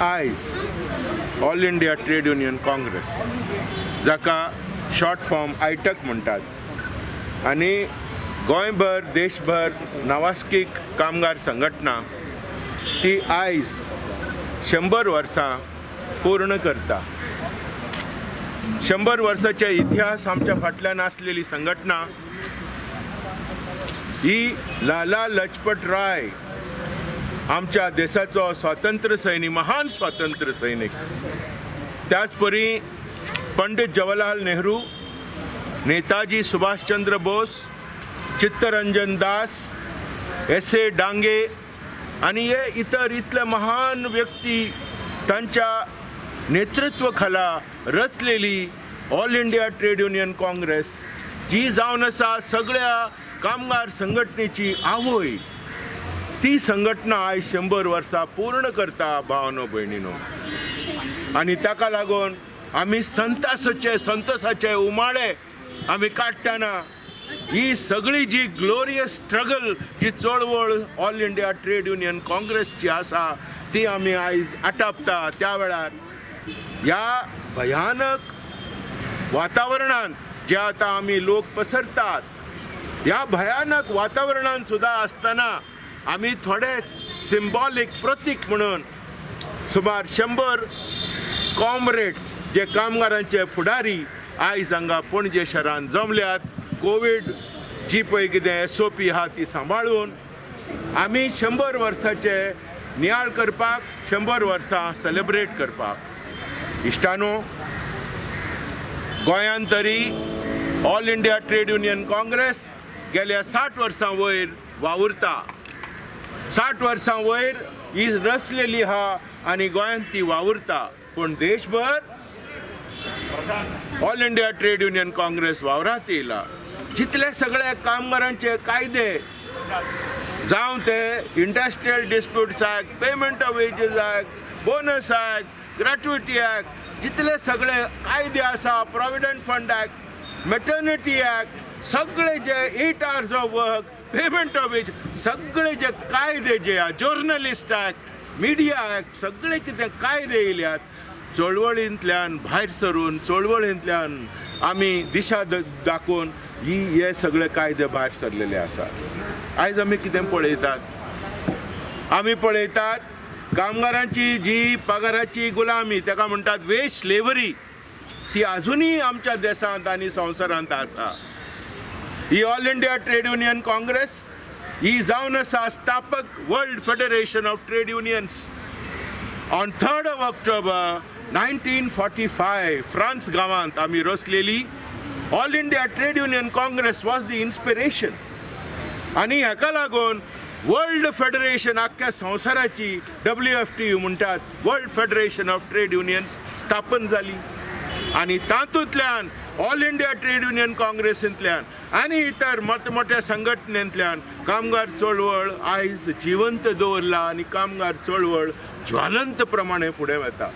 आयज all India Trade Union Congress, जाका short form AITUC म्हणटात, आनी गोंयभर देशभर नवास्कीक कामगार संघटना ती आयज 100 वर्सां पूर्ण करता. 100 वर्सांचे इतिहास आमच्या फाटल्यान आसलेली संघटना ही लाला लजपत राय, आमच्या देशाचो स्वातंत्र्य सैनिक, महान स्वातंत्र्य सैनिक, त्याच परी पंडित जवाहरलाल नेहरू, नेताजी सुभाषचंद्र बोस, चित्तरंजन दास, एस.ए. डांगे आणि हे इतर इतले महान व्यक्ती तांच्या नेतृत्व खाला रचलेली All India Trade Union Congress, जी जावन आसा सगळ्या कामगार संघटनेची आवय, ती संघटना आयज 100 वर्सां पूर्ण करता भावनो भयणीनो. आनी ताका लागून आमी संतोसाचे उमाळे आमी काडटना ही सगळी जी ग्लोरियस स्ट्रगल, जी चळवळ ऑल इंडिया ट्रेड युनियन काँग्रेसची आसा ती आमी आयज आटापता. त्या वेळार ह्या भयानक वातावरणांत जे आतां आमी लोक पसरतात, ह्या भयानक वातावरणांत सुद्दां आसतना आमी थोडेच सिंबॉलिक प्रतीक म्हणून सुमार 100 कॉम्रेड्स, जे कामगारांचे फुडारी आयज हांगा पणजे शारांत जमल्यात. कोवीड जी पळय कितें SOP आहा ती सांबाळून आमी 100 वर्सांचे नियाळ करपाक, 100 वर्सां सेलेब्रेट करपाक. इश्टानो, गोंयांत तरी all India Trade Union Congress गेल्या 60 वर्सां वयर वावुरता. 60 वर्सां वयर ही रचलेली आहा आनी गोंयांत ती वावुरता. पूण देशभर all India Trade Union Congress वावरात येयला. जितले सगळे कामगारांचे कायदे, जावं ते industrial disputes act, payment of wages act, bonus act, gratuity act, जितले सगळे कायदे आसा, provident fund act, maternity act, सगळे जे 8 hours of work, payment of ways, सगळे जे कायदे जे आहा, जर्नलिस्ट ॲक्ट, मिडिया ॲक्ट, सगळे कितें कायदे येयल्यात, चळवळींतल्यान भायर सरून, चळवळींतल्यान आमी दिशा दाखोवन हे सगळे कायदे भायर सरलेले आसा. आयज आमी कितें पळयतात? आमी पळयतात कामगारांची जी पगाराची गुलामी, ताका म्हणटात वेज स्लेवरी, ती आजुनूय आमच्या देशांत आनी संवसारांत आसा. ही All India Trade Union Congress ही जावन आसा स्थापक World Federation of Trade Unions. On 3rd of October 1945 France गांवांत आमी रचलेली All India Trade Union Congress was the inspiration. आनी हेका लागून वर्ल्ड फेडरेशन आख्ख्या संवसाराची WFTU म्हणटात, World Federation of Trade Unions स्थापन जाली. आनी तातूंतल्यान ऑल इंडिया ट्रेड युनियन काँग्रेसींतल्यान आनी इतर मोठ्या संघटनेंतल्यान कामगार चळवळ आयज जिवंत दवरला आनी कामगार चळवळ ज्वालंत प्रमाणे फुडें वता.